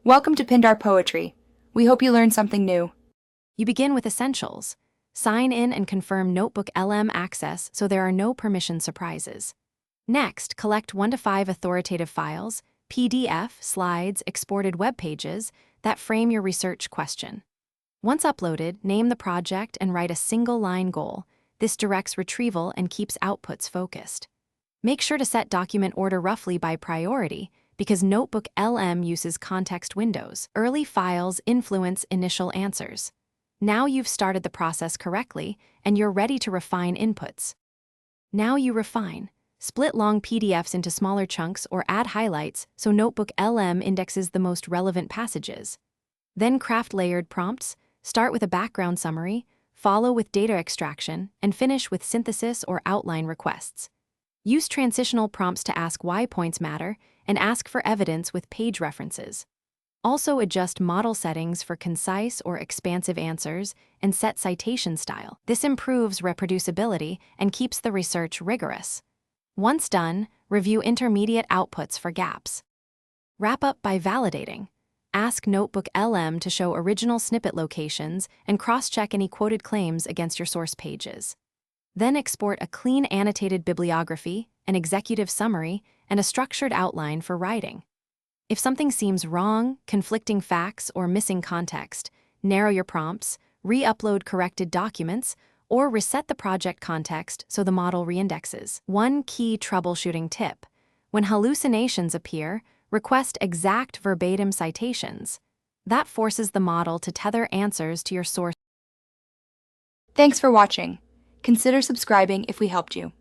Welcome to Pindar Poetry. We hope you learned something new. You begin with essentials. Sign in and confirm Notebooklm access so there are no permission surprises. Next, collect 1 to 5 authoritative files, PDF, slides, exported web pages that frame your research question. Once uploaded, name the project and write a single-line goal. This directs retrieval and keeps outputs focused. Make sure to set document order roughly by priority, because Notebooklm uses context windows. Early files influence initial answers. Now you've started the process correctly, and you're ready to refine inputs. Now you refine. Split long PDFs into smaller chunks or add highlights so Notebooklm indexes the most relevant passages. Then craft layered prompts. Start with a background summary, follow with data extraction, and finish with synthesis or outline requests. Use transitional prompts to ask why points matter and ask for evidence with page references. Also adjust model settings for concise or expansive answers and set citation style. This improves reproducibility and keeps the research rigorous. Once done, review intermediate outputs for gaps. Wrap up by validating. Ask Notebooklm to show original snippet locations and cross-check any quoted claims against your source pages. Then export a clean annotated bibliography, an executive summary, and a structured outline for writing. If something seems wrong, conflicting facts, or missing context, narrow your prompts, re-upload corrected documents, or reset the project context so the model reindexes. One key troubleshooting tip: when hallucinations appear, request exact verbatim citations. That forces the model to tether answers to your source. Thanks for watching. Consider subscribing if we helped you.